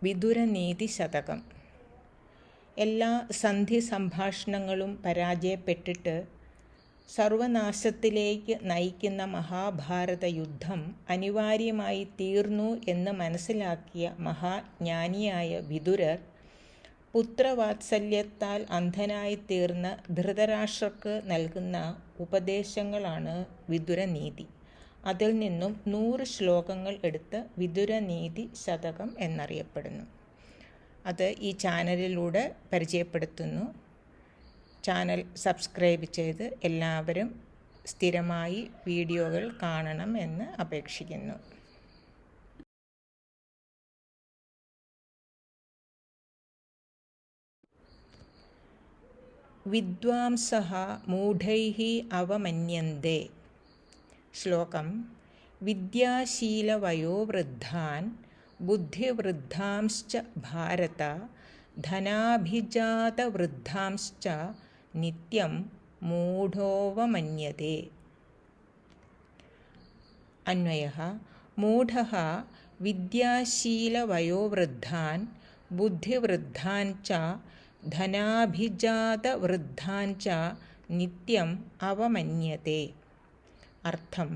വിദുരനീതി ശതകം. എല്ലാ സന്ധി സംഭാഷണങ്ങളും പരാജയപ്പെട്ടിട്ട് സർവനാശത്തിലേക്ക് നയിക്കുന്ന മഹാഭാരത യുദ്ധം അനിവാര്യമായി തീർന്നു എന്ന് മനസ്സിലാക്കിയ മഹാജ്ഞാനിയായ വിദുരർ പുത്രവാത്സല്യത്താൽ അന്ധനായിത്തീർന്ന ധൃതരാഷ്ട്രർക്ക് നൽകുന്ന ഉപദേശങ്ങളാണ് വിദുരനീതി. അതിൽ നിന്നും 100 ശ്ലോകങ്ങൾ എടുത്ത് വിദുരനീതി ശതകം എന്നറിയപ്പെടുന്നു. അത് ഈ ചാനലിലൂടെ പരിചയപ്പെടുത്തുന്നു. ചാനൽ സബ്സ്ക്രൈബ് ചെയ്ത് എല്ലാവരും സ്ഥിരമായി വീഡിയോകൾ കാണണം എന്ന് അപേക്ഷിക്കുന്നു. വിദ്വാംസഃ മൂഢൈഃ അവമന്യന്തെ. ശ്ലോകം: വിദ്യാശീലവയോവൃദ്ധാൻ ബുദ്ധിവൃദ്ധാംശ്ച ഭാരത ധനാഭിജാതവൃദ്ധാംശ്ച നിത്യം മൂഢോവമന്യതേ. അന്വയഃ: മൂഢഃ വിദ്യാശീലവയോവൃദ്ധാൻ ബുദ്ധിവൃദ്ധാൻ ച ധനാഭിജാതവൃദ്ധാൻ ച നിത്യം അവമന്യതേ. അർത്ഥം: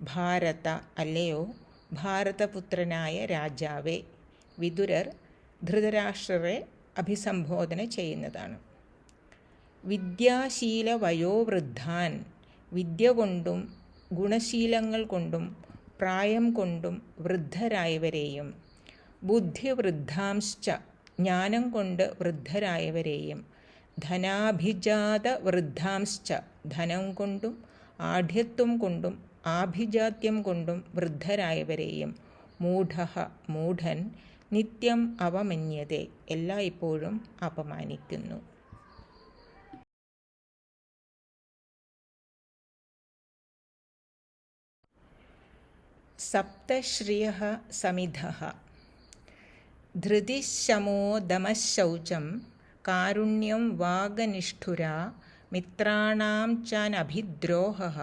ഭാരത അല്ലയോ ഭാരതപുത്രനായ രാജാവേ. വിദുരർ ധൃതരാഷ്ട്രരെ അഭിസംബോധന ചെയ്യുന്നതാണ്. വിദ്യാശീലവയോവൃദ്ധാൻ, വിദ്യ കൊണ്ടും ഗുണശീലങ്ങൾ കൊണ്ടും പ്രായം കൊണ്ടും വൃദ്ധരായവരെയും, ബുദ്ധിവൃദ്ധാംശ്ച, ജ്ഞാനം കൊണ്ട് വൃദ്ധരായവരെയും, ധനാഭിജാത വൃദ്ധാംശ്ച, ധനം കൊണ്ടും ആഢ്യത്വം കൊണ്ടും ആഭിജാത്യം കൊണ്ടും വൃദ്ധരായവരെയും, മൂഢഃ, മൂഢൻ, നിത്യം അവമന്യതേ, എല്ലായ്പ്പോഴും അപമാനിക്കുന്നു. സപ്തശ്രിയഃ സമിധഃ. ധൃതിഃ ശമോ ദമഃ ശൗചം കാരുണ്യം വാഗനിഷ്ഠുരാ മിത്രാണാം ചാനഭിദ്രോഹഃ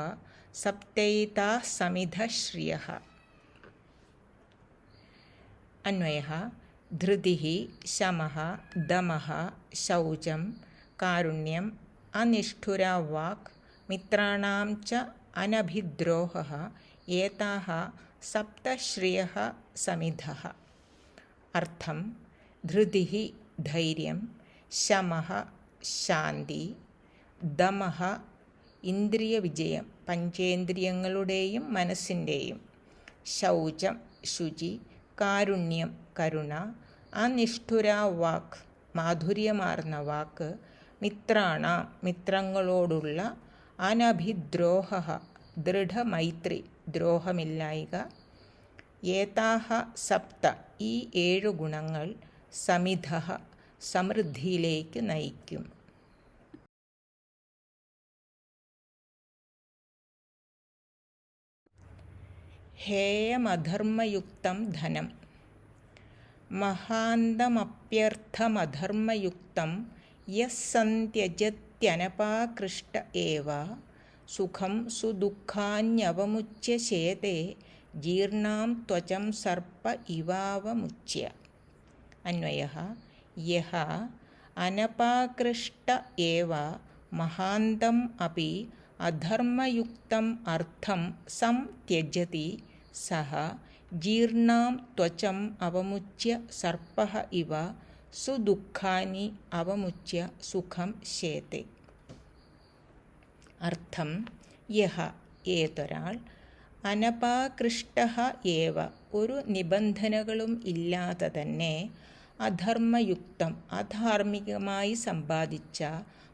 സപ്തൈതാഃ സമിധഃ ശ്രിയഃ. അന്വയഃ: ധൃതിഃ ശമഃ ദമഃ ശൗചം കാരുണ്യം അനിഷ്ഠുരാ വാക് മിത്രാണാം ച അനഭിദ്രോഹഃ ഏതാഃ സപ്തശ്രിയഃ സമിധഃ. അർത്ഥം: ധൃതിഃ ധൈര്യം, ശമഃ ശാന്തി, ദമഃ ഇന്ദ്രിയ വിജയം, പഞ്ചേന്ദ്രിയങ്ങളുടെയും മനസ്സിൻ്റെയും, ശൗചം ശുചി, കാരുണ്യം കരുണ, അനിഷ്ഠുരാ വാക് മാധുര്യമാർന്ന വാക്ക്, മിത്രാണാം മിത്രങ്ങളോടുള്ള, അനഭിദ്രോഹഃ ദൃഢമൈത്രി ദ്രോഹമില്ലായ്ക, ഏതാഃ സപ്ത ഈ 7 ഗുണങ്ങൾ, സമിധഃ സമൃദ്ധിയിലേക്ക് നയിക്കും. ഹേയമധർമ്മയുക്തം ധനം. മഹാന്തമപ്യർത്ഥമധർമ്മയുക്തം യഃ സന്ത്യജത്യനപാകൃഷ്ട ഏവ സുഖം സുദുഃഖാന്യവമുച്യ ശേതേ ജീർണാം ത്വചം സർപ്പ ഇവാവമുച്യ. അന്വയഃ: യഃ അനപാകൃഷ്ട ഏവ മഹാന്തം അപി അധർമ്മയുക്തം അർത്ഥം സംത്യജതി സഃ ജീർണാം ത്വചം അവമുച്യ സർപ്പഃ ഇവ സുദുഃഖാനി അവമുച്യ സുഖം ശേതേ. അർത്ഥം: യഃ ഏതൊരാൾ അനപാകൃഷ്ടഃ ഏവ ഒരു നിബന്ധനകളും ഇല്ലാതെ തന്നെ അധർമ്മയുക്തം അധാർമികമായി സമ്പാദിച്ച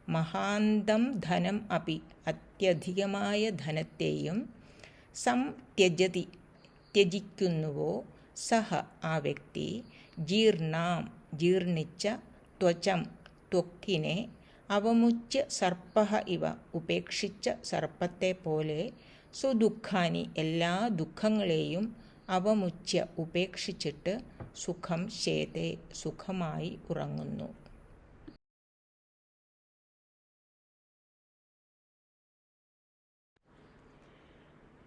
മഹാന്തം ധനം അപി അത്യധികമായ ധനത്തെയും സംത്യജതി ത്യജിക്കുന്നുവോ സഹ ആ വ്യക്തി ജീർണാം ജീർണിച്ച ത്വചം ത്വക്കിനെ അവമുച്യ സർപ്പഃ ഇവ ഉപേക്ഷിച്ച സർപ്പത്തെ പോലെ സുദുഃഖാനി എല്ലാ ദുഃഖങ്ങളെയും അവമുച്യ ഉപേക്ഷിച്ചിട്ട് സുഖം ശേതേ സുഖമായി ഉറങ്ങുന്നു.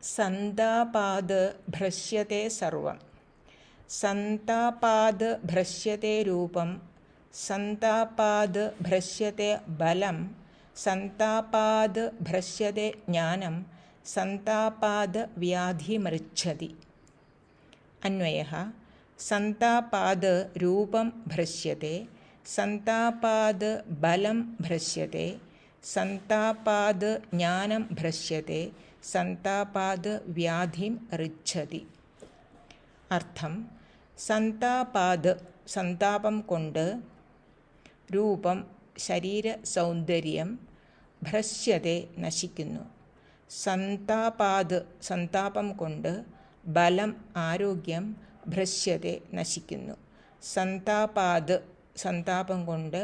സന്താപാത് ഭ്രശ്യത്തെ സർവം. സന്താപാത് ഭ്രശ്യത്തെ രൂപം, സന്താപാത് ഭ്രശ്യത്തെ ബലം, സന്താപാത് ഭ്രശ്യത്തെ ജ്ഞാനം, സന്താപാത് വ്യാധിമൃച്ഛതി. അന്വയഃ സന്താപാത് രൂപം ഭ്രശ്യത്തെ, സന്താപാത് ബലം ഭ്രശ്യത്തെ, സന്താപാത് ജ്ഞാനം ഭ്രശ്യത്തെ, സന്താപാത് വ്യാധിം ഋച്ഛതി. അർത്ഥം: സന്താപാത് സന്താപം കൊണ്ട്, രൂപം ശരീര സൗന്ദര്യം, ഭ്രശ്യത്തെ നശിക്കുന്നു. സന്താപാത് സന്താപം കൊണ്ട്, ബലം ആരോഗ്യം, ഭ്രശ്യത്തെ നശിക്കുന്നു. സന്താപാത് സന്താപം കൊണ്ട്,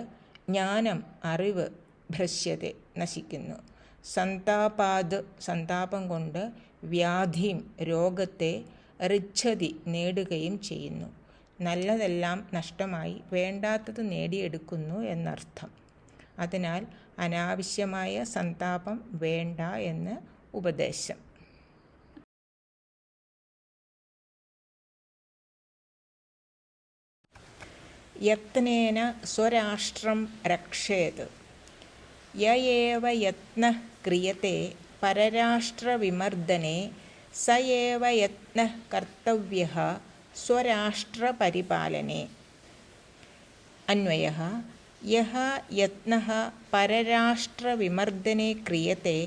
ജ്ഞാനം അറിവ്, ഭ്രശ്യത്തെ നശിക്കുന്നു. സന്താപാത് സന്താപം കൊണ്ട്, വ്യാധിം രോഗത്തെ, ഋച്ഛതി നേടുകയും ചെയ്യുന്നു. നല്ലതെല്ലാം നഷ്ടമായി വേണ്ടാത്തത് നേടിയെടുക്കുന്നു എന്നർത്ഥം. അതിനാൽ അനാവശ്യമായ സന്താപം വേണ്ട എന്ന് ഉപദേശം. യത്നേന സ്വരാഷ്ട്രം രക്ഷേത്. യ ഏവ യത്നഃ ക്രിയത്തെ പരരാഷ്ട്രവിമർദനെ സ ഏവ യത്നഃ കർത്തവ്യഃ സ്വരാഷ്ട്രപരിപാലനെ. അന്വയഃ യഃ യത്നഃ പരരാഷ്ട്രവിമർദനെ ക്രിയത്തെ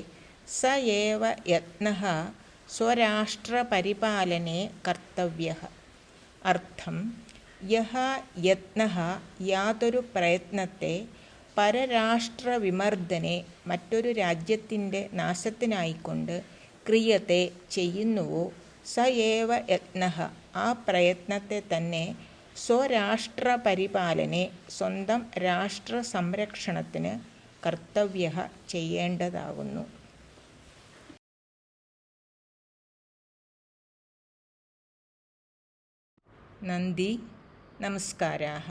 സ ഏവ യത്നഃ സ്വരാഷ്ട്രപരിപാലനെ കർത്തവ്യഃ. അർത്ഥം: യഃ യത്നഃ യാതൊരു പ്രയത്നത്തെ പരരാഷ്ട്രവിമർദനെ മറ്റൊരു രാജ്യത്തിൻ്റെ നാശത്തിനായിക്കൊണ്ട് ക്രിയത്തെ ചെയ്യുന്നുവോ സ ഏവ യത്നഃ ആ പ്രയത്നത്തെ തന്നെ സ്വരാഷ്ട്രപരിപാലനെ സ്വന്തം രാഷ്ട്ര സംരക്ഷണത്തിന് കർത്തവ്യഃ ചെയ്യേണ്ടതാകുന്നു. നന്ദി. നമസ്കാരാः.